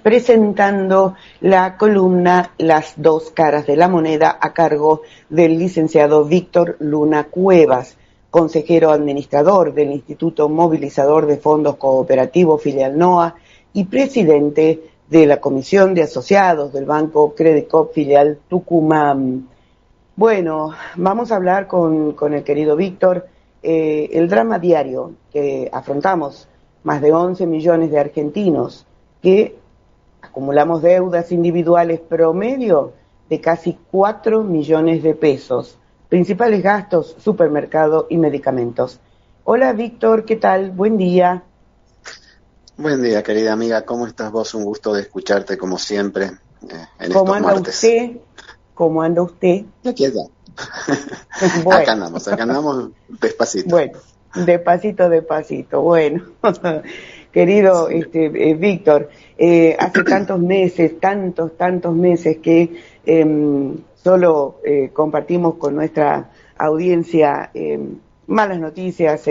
presentando la columna Las dos caras de la moneda a cargo del licenciado Víctor Luna Cuevas, consejero administrador del Instituto Movilizador de Fondos Cooperativos Filial NOA y presidente de la Comisión de Asociados del Banco Credit Corp Filial Tucumán. Bueno, vamos a hablar con el querido Víctor. El drama diario que afrontamos, más de 11 millones de argentinos que acumulamos deudas individuales promedio de casi 4 millones de pesos. Principales gastos, supermercado y medicamentos. Hola Víctor, ¿qué tal? Buen día. Buen día, querida amiga. ¿Cómo estás vos? Un gusto de escucharte como siempre en ¿Cómo estos anda martes. usted? ¿Cómo anda usted? Aquí está. Bueno. Acá andamos despacito. Bueno, despacito. Bueno, querido Sí. Víctor, hace tantos meses que solo compartimos con nuestra audiencia malas noticias,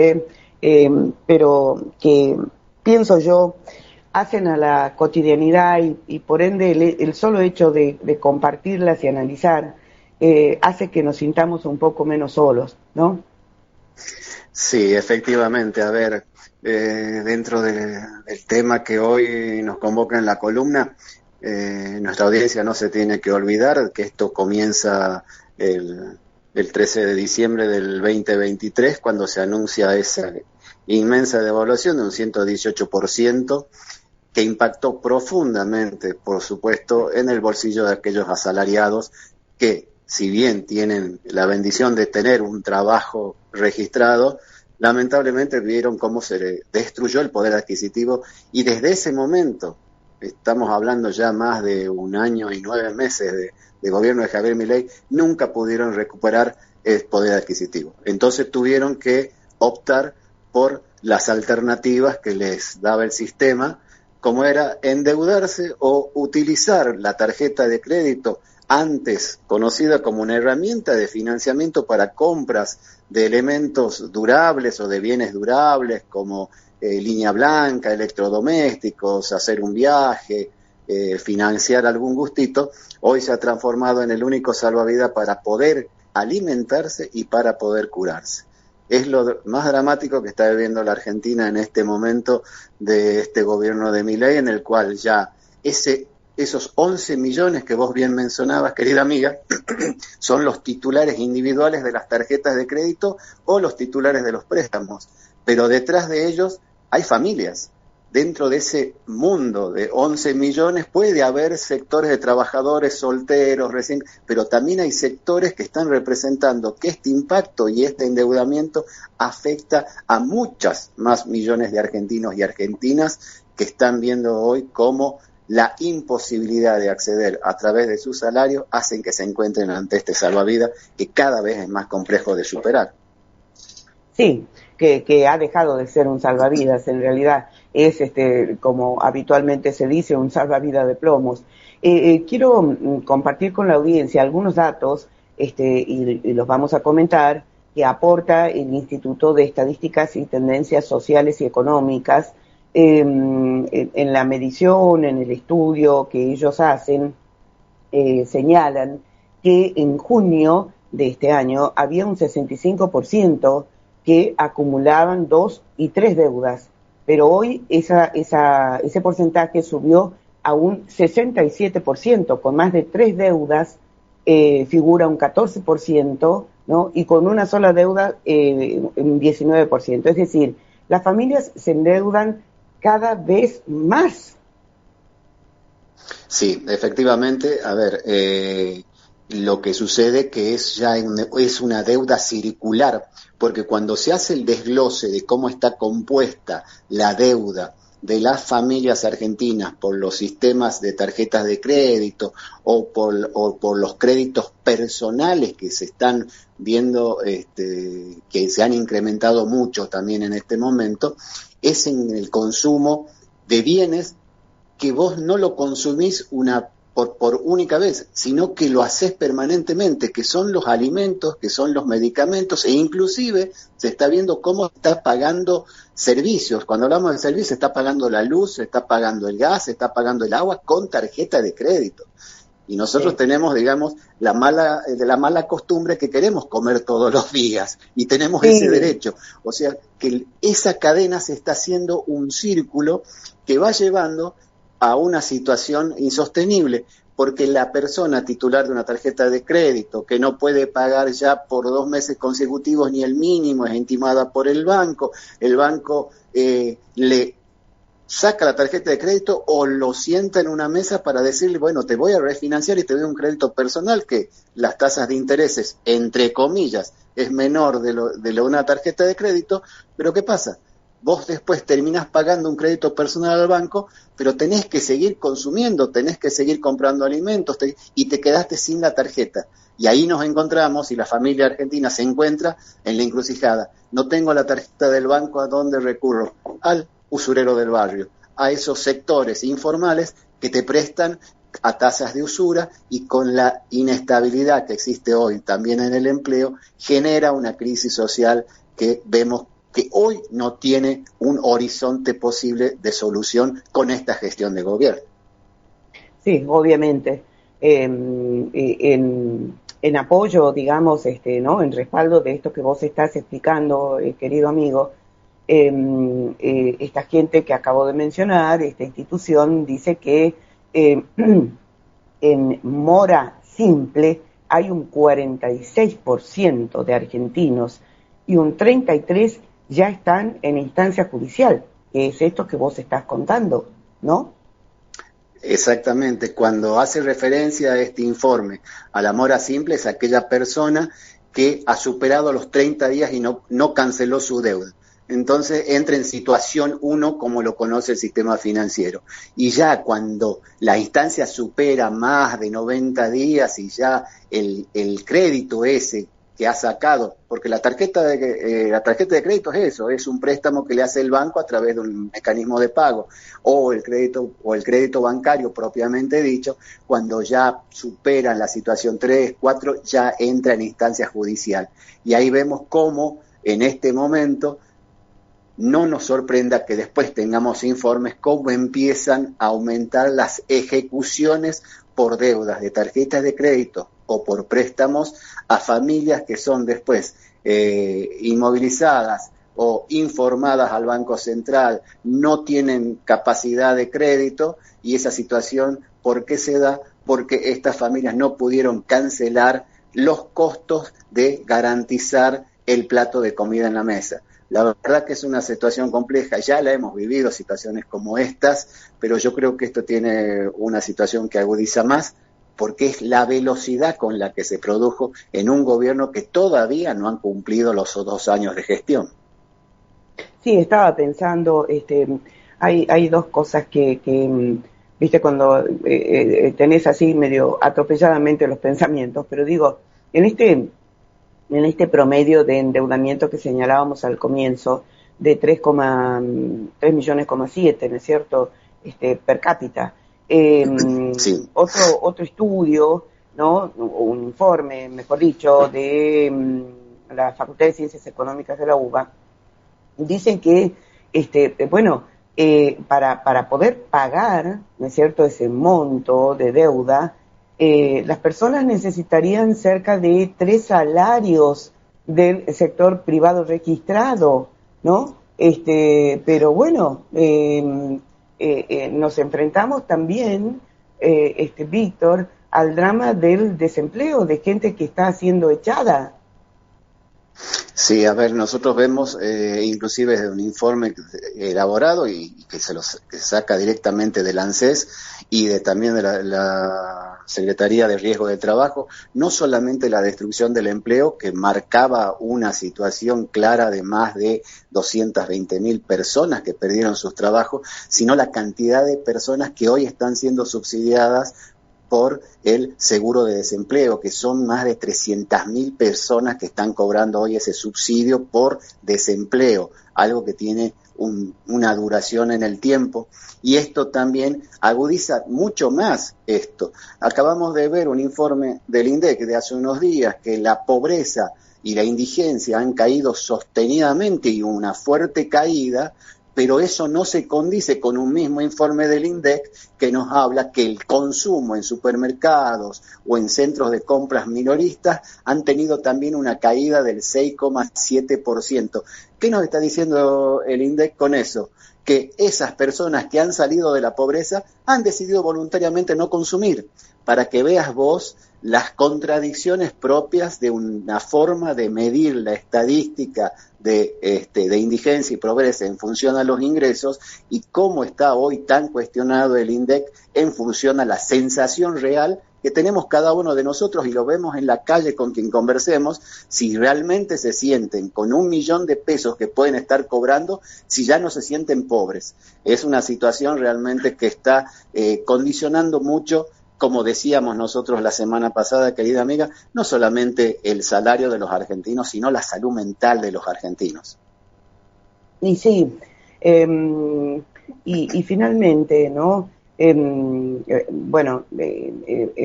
pero que pienso yo hacen a la cotidianidad y por ende el solo hecho de compartirlas y analizar hace que nos sintamos un poco menos solos, ¿no? Sí, efectivamente. A ver, dentro del tema que hoy nos convoca en la columna, nuestra audiencia no se tiene que olvidar que esto comienza el 13 de diciembre del 2023, cuando se anuncia esa inmensa devaluación de un 118%, que impactó profundamente, por supuesto, en el bolsillo de aquellos asalariados que, si bien tienen la bendición de tener un trabajo registrado, lamentablemente vieron cómo se le destruyó el poder adquisitivo, y desde ese momento, estamos hablando ya más de 1 año y 9 meses de gobierno de Javier Milei, nunca pudieron recuperar el poder adquisitivo. Entonces tuvieron que optar por las alternativas que les daba el sistema, como era endeudarse o utilizar la tarjeta de crédito, antes conocida como una herramienta de financiamiento para compras de elementos durables o de bienes durables, como línea blanca, electrodomésticos, hacer un viaje, financiar algún gustito. Hoy se ha transformado en el único salvavidas para poder alimentarse y para poder curarse. Es lo más dramático que está viviendo la Argentina en este momento de este gobierno de Milei, en el cual ya esos 11 millones que vos bien mencionabas, querida amiga, son los titulares individuales de las tarjetas de crédito o los titulares de los préstamos. Pero detrás de ellos hay familias. Dentro de ese mundo de 11 millones puede haber sectores de trabajadores solteros, pero también hay sectores que están representando que este impacto y este endeudamiento afecta a muchas más millones de argentinos y argentinas que están viendo hoy cómo la imposibilidad de acceder a través de su salario hacen que se encuentren ante este salvavidas que cada vez es más complejo de superar. Sí, que ha dejado de ser un salvavidas, en realidad es, como habitualmente se dice, un salvavidas de plomos. Quiero compartir con la audiencia algunos datos, y los vamos a comentar, que aporta el Instituto de Estadísticas y Tendencias Sociales y Económicas, en la medición, en el estudio que ellos hacen, señalan que en junio de este año había un 65% que acumulaban 2 y 3 deudas, pero hoy ese porcentaje subió a un 67%, con más de 3 deudas figura un 14%, ¿no? Y con una sola deuda un 19%. Es decir, las familias se endeudan cada vez más. Sí, efectivamente. A ver, lo que sucede que es una deuda circular, porque cuando se hace el desglose de cómo está compuesta la deuda de las familias argentinas por los sistemas de tarjetas de crédito o por los créditos personales que se están viendo, que se han incrementado mucho también en este momento, es en el consumo de bienes que vos no lo consumís una por única vez, sino que lo haces permanentemente, que son los alimentos, que son los medicamentos, e inclusive se está viendo cómo está pagando servicios. Cuando hablamos de servicios, se está pagando la luz, se está pagando el gas, se está pagando el agua con tarjeta de crédito. Y nosotros tenemos, digamos, la mala costumbre que queremos comer todos los días y tenemos ese derecho. O sea, que esa cadena se está haciendo un círculo que va llevando a una situación insostenible, porque la persona titular de una tarjeta de crédito que no puede pagar ya por 2 meses consecutivos ni el mínimo, es intimada por el banco le saca la tarjeta de crédito o lo sienta en una mesa para decirle, bueno, te voy a refinanciar y te doy un crédito personal que las tasas de intereses, entre comillas, es menor de lo de una tarjeta de crédito, pero ¿qué pasa? Vos después terminás pagando un crédito personal al banco, pero tenés que seguir consumiendo, tenés que seguir comprando alimentos y te quedaste sin la tarjeta. Y ahí nos encontramos y la familia argentina se encuentra en la encrucijada. No tengo la tarjeta del banco, ¿a dónde recurro? Al usurero del barrio, a esos sectores informales que te prestan a tasas de usura y con la inestabilidad que existe hoy también en el empleo, genera una crisis social que vemos que hoy no tiene un horizonte posible de solución con esta gestión de gobierno. Sí, obviamente. En apoyo, digamos, ¿no? En respaldo de esto que vos estás explicando, querido amigo, esta gente que acabo de mencionar, esta institución, dice que en mora simple hay un 46% de argentinos y un 33% ya están en instancia judicial, que es esto que vos estás contando, ¿no? Exactamente, cuando hace referencia a este informe a la mora simple es aquella persona que ha superado los 30 días y no canceló su deuda. Entonces entra en situación 1 como lo conoce el sistema financiero. Y ya cuando la instancia supera más de 90 días y ya el crédito ese que ha sacado, porque la tarjeta de crédito es eso, es un préstamo que le hace el banco a través de un mecanismo de pago, o el crédito bancario propiamente dicho, cuando ya superan la situación 3, 4, ya entra en instancia judicial. Y ahí vemos cómo en este momento no nos sorprenda que después tengamos informes cómo empiezan a aumentar las ejecuciones por deudas de tarjetas de crédito o por préstamos a familias que son después inmovilizadas o informadas al Banco Central, no tienen capacidad de crédito y esa situación, ¿por qué se da? Porque estas familias no pudieron cancelar los costos de garantizar el plato de comida en la mesa. La verdad que es una situación compleja, ya la hemos vivido, situaciones como estas, pero yo creo que esto tiene una situación que agudiza más, porque es la velocidad con la que se produjo en un gobierno que todavía no han cumplido los 2 años de gestión. Sí, estaba pensando, hay dos cosas que viste, cuando tenés así medio atropelladamente los pensamientos, pero digo, en este promedio de endeudamiento que señalábamos al comienzo, de 3,7 millones, ¿no es cierto?, per cápita. Sí. Otro estudio, ¿no?, un informe, mejor dicho, de la Facultad de Ciencias Económicas de la UBA, dicen que, para poder pagar, ¿no es cierto?, ese monto de deuda, las personas necesitarían cerca de 3 salarios del sector privado registrado, ¿no? Pero bueno, nos enfrentamos también, Víctor, al drama del desempleo, de gente que está siendo echada. Sí, a ver, nosotros vemos inclusive desde un informe elaborado y que que saca directamente del ANSES y también de la Secretaría de Riesgo de Trabajo, no solamente la destrucción del empleo, que marcaba una situación clara de más de 220.000 personas que perdieron sus trabajos, sino la cantidad de personas que hoy están siendo subsidiadas por el seguro de desempleo, que son más de 300.000 personas que están cobrando hoy ese subsidio por desempleo. algo que tiene una duración en el tiempo, y esto también agudiza mucho más esto. Acabamos de ver un informe del INDEC de hace unos días que la pobreza y la indigencia han caído sostenidamente y una fuerte caída, pero eso no se condice con un mismo informe del INDEC que nos habla que el consumo en supermercados o en centros de compras minoristas han tenido también una caída del 6,7%. ¿Qué nos está diciendo el INDEC con eso? Que esas personas que han salido de la pobreza han decidido voluntariamente no consumir, para que veas vos las contradicciones propias de una forma de medir la estadística de indigencia y pobreza en función a los ingresos, y cómo está hoy tan cuestionado el INDEC en función a la sensación real que tenemos cada uno de nosotros, y lo vemos en la calle con quien conversemos, si realmente se sienten con $1.000.000 que pueden estar cobrando, si ya no se sienten pobres. Es una situación realmente que está condicionando mucho, como decíamos nosotros la semana pasada, querida amiga, no solamente el salario de los argentinos, sino la salud mental de los argentinos. Y sí, y finalmente, ¿no? Bueno,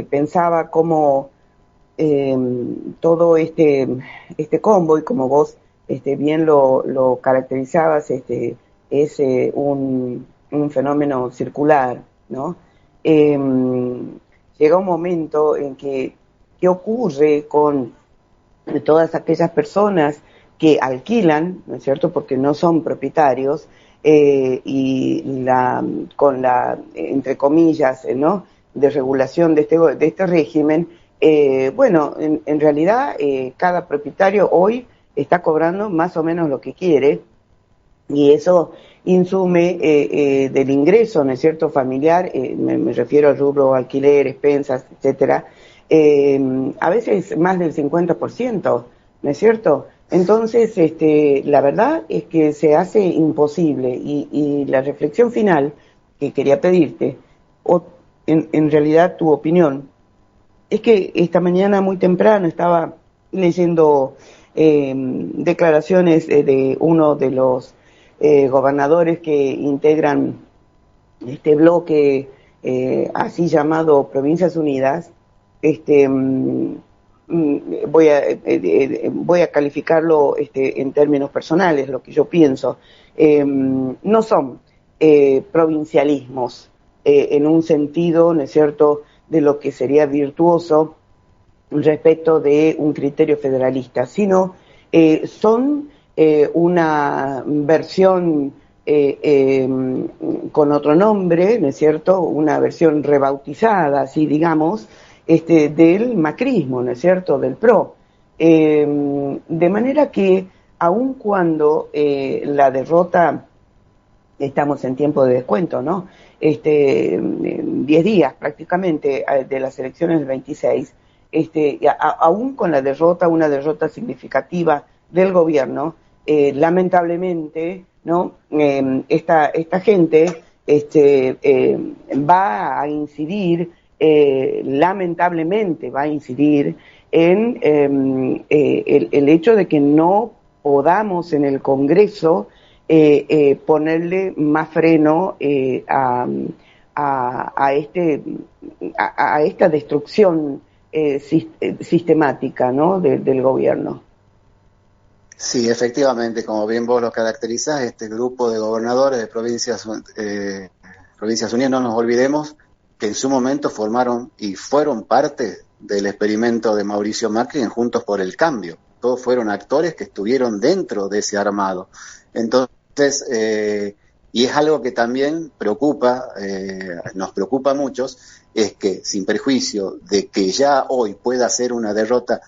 pensaba cómo todo este combo, y como vos bien lo caracterizabas, es un fenómeno circular, ¿no? Llega un momento en que, ¿qué ocurre con todas aquellas personas que alquilan, ¿no es cierto?, porque no son propietarios, y con la, entre comillas, ¿no?, de regulación de este régimen, bueno, en realidad cada propietario hoy está cobrando más o menos lo que quiere, y eso insume del ingreso, ¿no es cierto?, familiar, me refiero al rubro alquiler, expensas, etcétera, a veces más del 50%, ¿no es cierto? Entonces, la verdad es que se hace imposible, y la reflexión final que quería pedirte, o en realidad tu opinión, es que esta mañana muy temprano estaba leyendo declaraciones de uno de los gobernadores que integran este bloque así llamado Provincias Unidas. Voy a calificarlo en términos personales, lo que yo pienso. No son provincialismos en un sentido, ¿no es cierto?, de lo que sería virtuoso respecto de un criterio federalista, sino son una versión con otro nombre, ¿no es cierto?, una versión rebautizada, así digamos, del macrismo, ¿no es cierto?, del PRO. De manera que, aun cuando la derrota, estamos en tiempo de descuento, ¿no?, 10 días prácticamente de las elecciones del 26, aún con la derrota, una derrota significativa del gobierno, lamentablemente, ¿no?, esta gente va a incidir, lamentablemente va a incidir en el hecho de que no podamos en el Congreso ponerle más freno a esta destrucción sistemática, ¿no?, del gobierno. Sí, efectivamente, como bien vos lo caracterizás, este grupo de gobernadores de Provincias Unidas, no nos olvidemos que en su momento formaron y fueron parte del experimento de Mauricio Macri en Juntos por el Cambio. Todos fueron actores que estuvieron dentro de ese armado. Entonces, y es algo que también preocupa, nos preocupa a muchos, es que sin perjuicio de que ya hoy pueda ser una derrota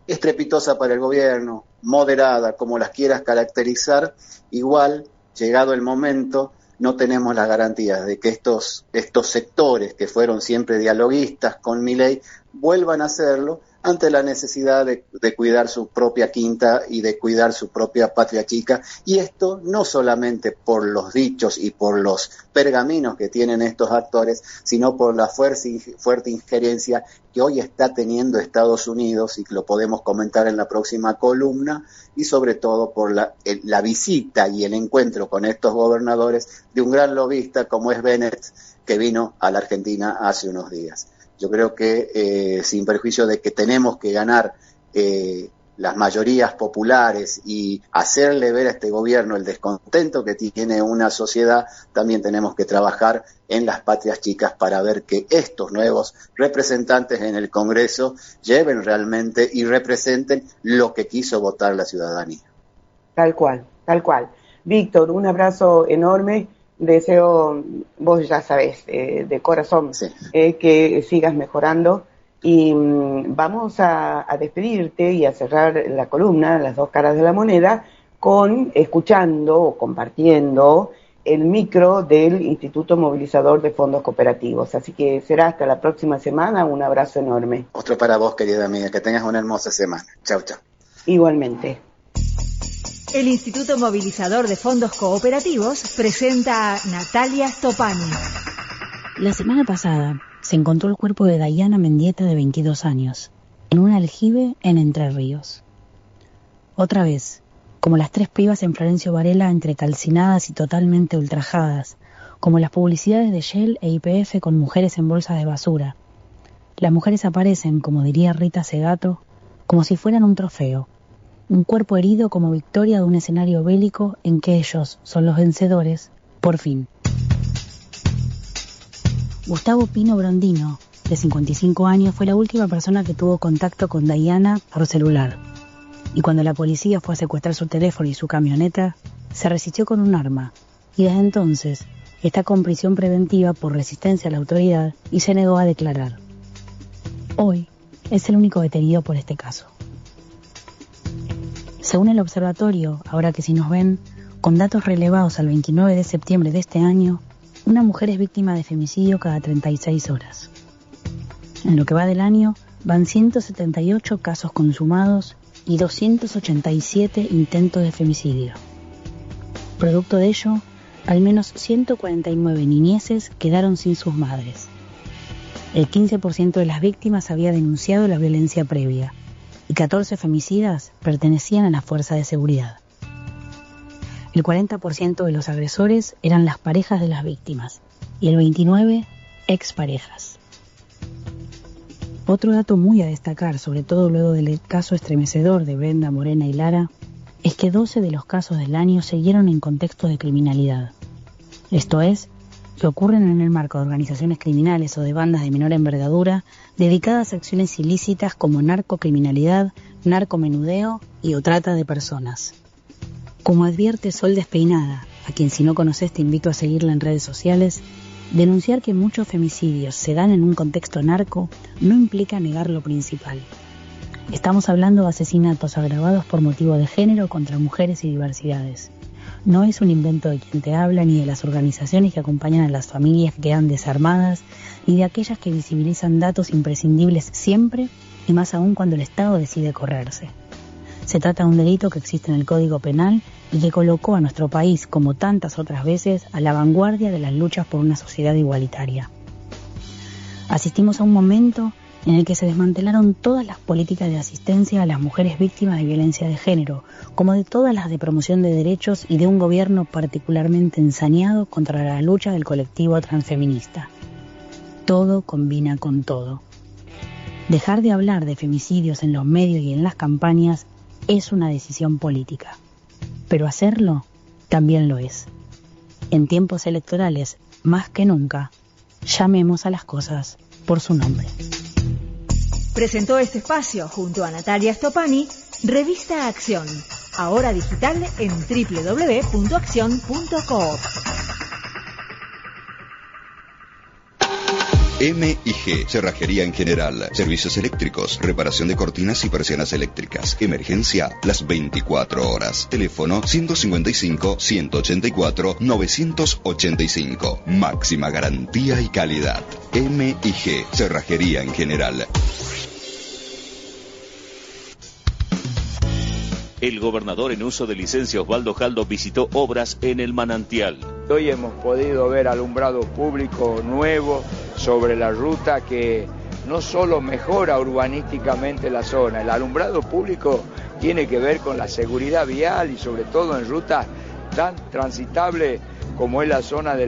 estrepitosa para el gobierno, moderada, como las quieras caracterizar, igual, llegado el momento, no tenemos las garantías de que estos sectores que fueron siempre dialoguistas con Milei vuelvan a hacerlo ante la necesidad de cuidar su propia quinta y de cuidar su propia patria chica, y esto no solamente por los dichos y por los pergaminos que tienen estos actores, sino por la fuerte injerencia que hoy está teniendo Estados Unidos, y que lo podemos comentar en la próxima columna, y sobre todo por la visita y el encuentro con estos gobernadores de un gran lobista como es Bennett, que vino a la Argentina hace unos días. Yo creo que, sin perjuicio de que tenemos que ganar las mayorías populares y hacerle ver a este gobierno el descontento que tiene una sociedad, también tenemos que trabajar en las patrias chicas para ver que estos nuevos representantes en el Congreso lleven realmente y representen lo que quiso votar la ciudadanía. Tal cual, tal cual. Víctor, un abrazo enorme. Deseo, vos ya sabés, de corazón, sí, que sigas mejorando, y vamos a despedirte y a cerrar la columna, las dos caras de la moneda, escuchando o compartiendo el micro del Instituto Movilizador de Fondos Cooperativos. Así que será hasta la próxima semana. Un abrazo enorme. Otro para vos, querida amiga. Que tengas una hermosa semana. Chau, chau. Igualmente. El Instituto Movilizador de Fondos Cooperativos presenta a Natalia Stopani. La semana pasada se encontró el cuerpo de Dayana Mendieta, de 22 años, en un aljibe en Entre Ríos. Otra vez, como las 3 pibas en Florencio Varela, entre calcinadas y totalmente ultrajadas, como las publicidades de Shell e YPF con mujeres en bolsas de basura. Las mujeres aparecen, como diría Rita Segato, como si fueran un trofeo. Un cuerpo herido como victoria de un escenario bélico en que ellos son los vencedores, por fin. Gustavo Pino Brondino, de 55 años, fue la última persona que tuvo contacto con Dayana por celular. Y cuando la policía fue a secuestrar su teléfono y su camioneta, se resistió con un arma. Y desde entonces está con prisión preventiva por resistencia a la autoridad y se negó a declarar. Hoy es el único detenido por este caso. Según el observatorio, ahora que si nos ven, con datos relevados al 29 de septiembre de este año, una mujer es víctima de femicidio cada 36 horas. En lo que va del año, van 178 casos consumados y 287 intentos de femicidio. Producto de ello, al menos 149 niñeces quedaron sin sus madres. El 15% de las víctimas había denunciado la violencia previa, y 14 femicidas pertenecían a la fuerza de seguridad. El 40% de los agresores eran las parejas de las víctimas y el 29% exparejas. Otro dato muy a destacar, sobre todo luego del caso estremecedor de Brenda, Morena y Lara, es que 12 de los casos del año se dieron en contexto de criminalidad. Esto es, que ocurren en el marco de organizaciones criminales o de bandas de menor envergadura dedicadas a acciones ilícitas como narcocriminalidad, narcomenudeo y o trata de personas. Como advierte Sol Despeinada, a quien si no conoces te invito a seguirla en redes sociales, denunciar que muchos femicidios se dan en un contexto narco no implica negar lo principal. Estamos hablando de asesinatos agravados por motivo de género contra mujeres y diversidades. No es un invento de quien te habla, ni de las organizaciones que acompañan a las familias que quedan desarmadas, ni de aquellas que visibilizan datos imprescindibles siempre, y más aún cuando el Estado decide correrse. Se trata de un delito que existe en el Código Penal y que colocó a nuestro país, como tantas otras veces, a la vanguardia de las luchas por una sociedad igualitaria. Asistimos a un momento en el que se desmantelaron todas las políticas de asistencia a las mujeres víctimas de violencia de género, como de todas las de promoción de derechos y de un gobierno particularmente ensañado contra la lucha del colectivo transfeminista. Todo combina con todo. Dejar de hablar de femicidios en los medios y en las campañas es una decisión política, pero hacerlo también lo es. En tiempos electorales, más que nunca, llamemos a las cosas por su nombre. Presentó este espacio junto a Natalia Stopani, Revista Acción, ahora digital en www.accion.coop. M&G, cerrajería en general, servicios eléctricos, reparación de cortinas y persianas eléctricas, emergencia las 24 horas, teléfono 155-184-985, máxima garantía y calidad. M&G, cerrajería en general. El gobernador en uso de licencia Osvaldo Jaldo visitó obras en el Manantial. Hoy hemos podido ver alumbrado público nuevo sobre la ruta que no solo mejora urbanísticamente la zona, el alumbrado público tiene que ver con la seguridad vial y sobre todo en rutas tan transitables como es la zona del